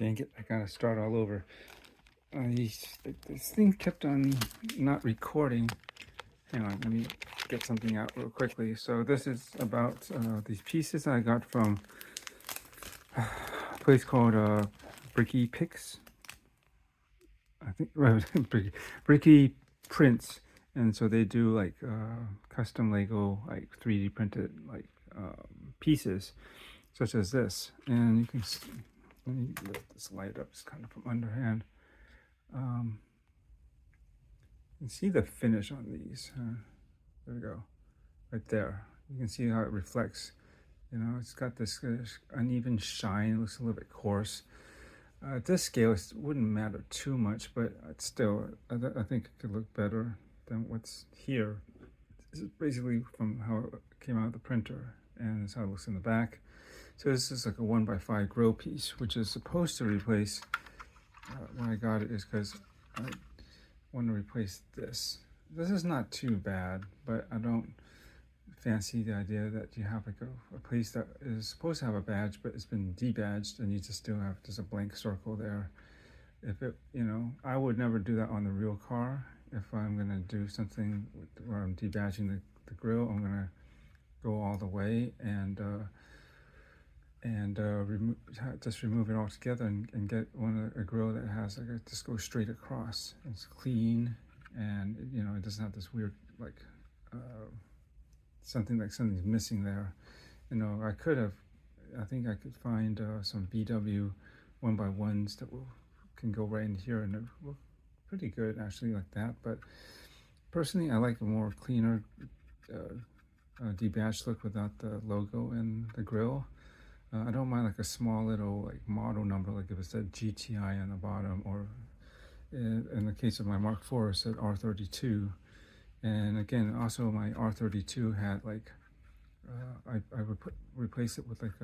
Dang it, I gotta start all over. This thing kept on not recording. Hang on, let me get something out real quickly. So this is about these pieces I got from a place called Bricky Picks. I think right, Bricky Prints. And so they do like custom Lego, like 3D printed like pieces, such as this. And you can let me lift this light up. It's kind of from underhand. You can see the finish on these. There we go, right there. You can see how it reflects. You know, it's got this uneven shine. It looks a little bit coarse. At this scale, it wouldn't matter too much, but still, I think it could look better than what's here. This is basically from how it came out of the printer, and it's how it looks in the back. So this is like a 1x5 grill piece, which is supposed to replace, when I got it is because I want to replace this. This is not too bad, but I don't fancy the idea that you have like a place that is supposed to have a badge, but it's been debadged and you just still have just a blank circle there. If it, you know, I would never do that on the real car. If I'm gonna do something where I'm debadging the grill, I'm gonna go all the way and just remove it all together and get a grill that has like just go straight across. It's clean, and you know, it doesn't have this weird like something's missing there. You know, I think I could find some VW 1x1s that can go right in here, and it look pretty good actually like that. But personally, I like a more cleaner debadged look without the logo and the grill. I don't mind like a small little like model number, like if it said GTI on the bottom, or in the case of my Mark IV, it said R32. And again, also my R32 had like, I would replace it with like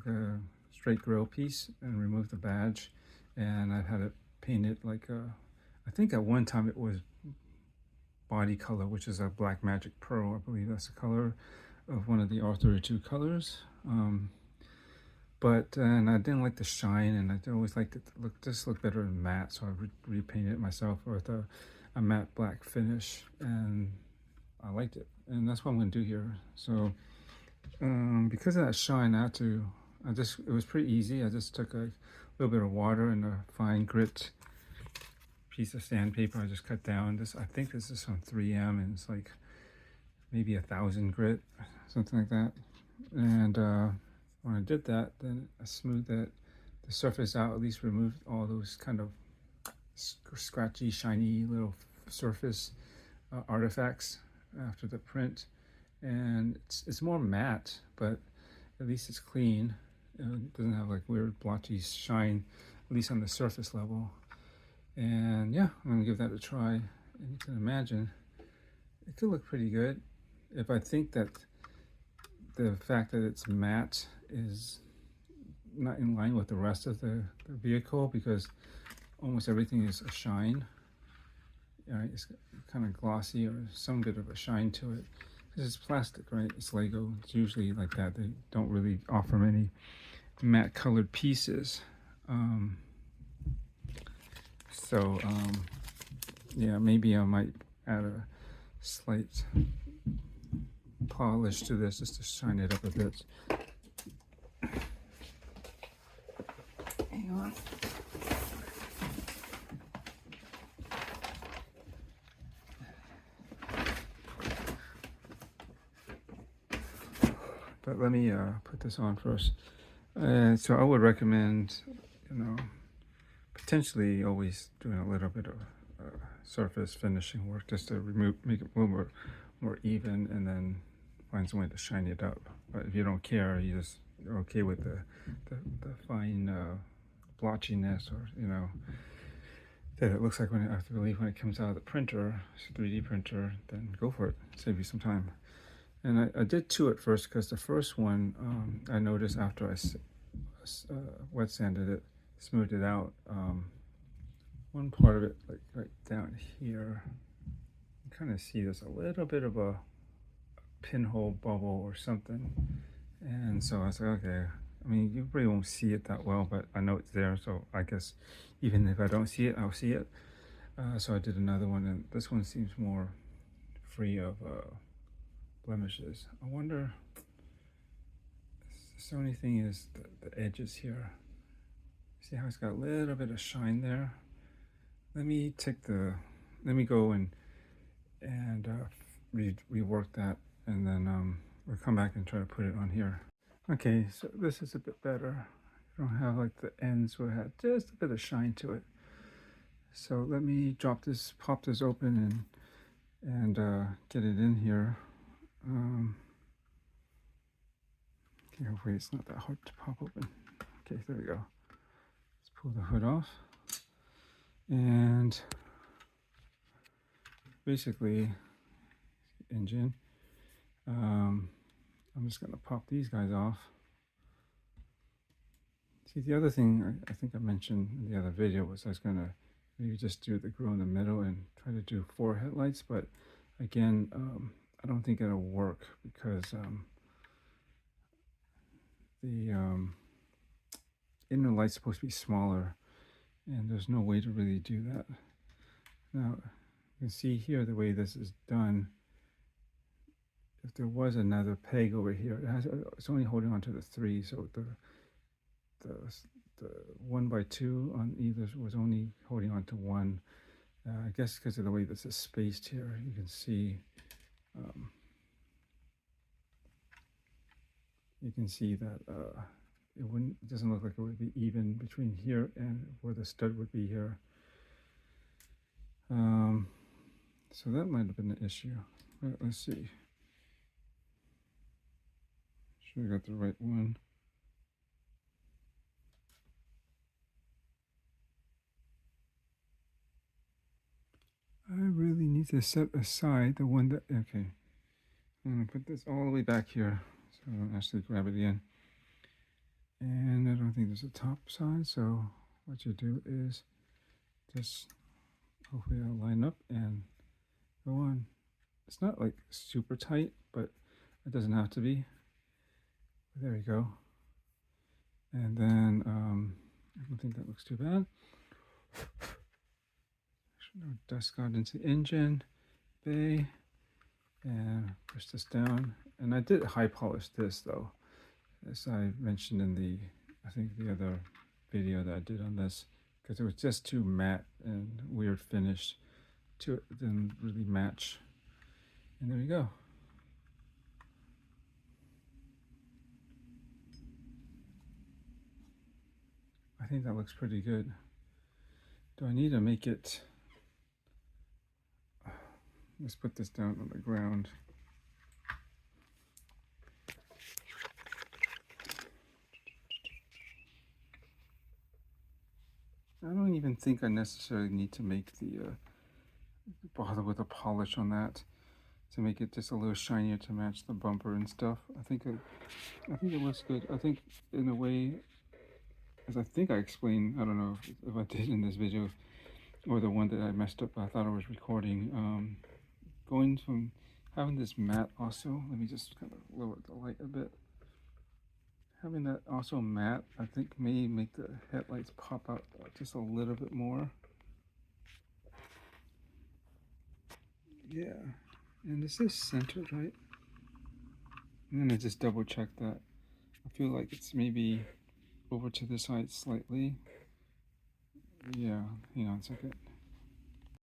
a straight grill piece and remove the badge. And I had it painted like I think at one time it was body color, which is a Black Magic Pearl. I believe that's the color of one of the R32 colors. And I didn't like the shine, and I always liked it to look better in matte, so I repainted it myself with a matte black finish, and I liked it, and that's what I'm going to do here. So because of that shine, it was pretty easy. I just took a little bit of water and a fine grit piece of sandpaper. I just cut down I think this is from 3M, and it's like maybe 1,000 grit, something like that. And when I did that, then I smoothed the surface out, at least removed all those kind of scratchy, shiny little surface artifacts after the print. And it's more matte, but at least it's clean. It doesn't have like weird blotchy shine, at least on the surface level. And yeah, I'm gonna give that a try. And you can imagine it could look pretty good. If I think that the fact that it's matte is not in line with the rest of the vehicle, because almost everything is a shine. Right? It's kind of glossy or some bit of a shine to it. Because it's plastic, right? It's Lego. It's usually like that. They don't really offer many matte colored pieces. Yeah, maybe I might add a slight polish to this just to shine it up a bit. Hang on. But let me put this on first. So I would recommend, you know, potentially always doing a little bit of surface finishing work just to make it a little more even, and then find some way to shine it up. But if you don't care, you're okay with the fine blotchiness, or you know, that it looks like when it comes out of the printer, 3D printer, then go for it. Save you some time. And I did two at first, because the first one I noticed after I wet sanded it, smoothed it out, one part of it, like right down here, you kind of see there's a little bit of a pinhole bubble or something. And so I was like, okay, I mean, you probably won't see it that well, but I know it's there, so I guess even if I don't see it, I'll see it. So I did another one, and this one seems more free of blemishes. I wonder, the only thing is the edges here. See how it's got a little bit of shine there? Let me go and rework that, and then we'll come back and try to put it on here. Okay, so this is a bit better. You don't have like the ends will have just a bit of shine to it. So let me pop this open and get it in here. Okay, hopefully it's not that hard to pop open. Okay, there we go. Let's pull the hood off. And basically, engine. I'm just gonna pop these guys off. See, the other thing I think I mentioned in the other video was I was gonna maybe just do the grill in the middle and try to do 4 headlights, but again, I don't think it'll work because the inner light's supposed to be smaller, and there's no way to really do that. Now, you can see here the way this is done. If there was another peg over here, it's only holding on to the 3, so the 1x2 on either was only holding on to 1. I guess because of the way this is spaced here, you can see that it doesn't look like it would be even between here and where the stud would be here. So that might have been an issue. But let's see. Sure I got the right one. I really need to set aside the one that, okay. I'm gonna put this all the way back here so I don't actually grab it again. And I don't think there's a top side, so what you do is just hopefully I'll line up and go on. It's not like super tight, but it doesn't have to be. There we go. And then I don't think that looks too bad. No dust got into the engine bay, and push this down. And I did high polish this though, as I mentioned in the, I think the other video that I did on this, because it was just too matte and weird finish to it, didn't really match. And there you go. I think that looks pretty good. Do I need to make it, let's put this down on the ground. I don't even think I necessarily need to make the bother with a polish on that to make it just a little shinier to match the bumper and stuff. I think it looks good. I think in a way, as I think I explained, I don't know if I did in this video or the one that I messed up, I thought I was recording, going from having this matte also, let me just kind of lower the light a bit. Having that also matte, I think may make the headlights pop out just a little bit more. Yeah, and this is centered, right? And then I just double check that. I feel like it's maybe over to the side slightly. Yeah, hang on a second.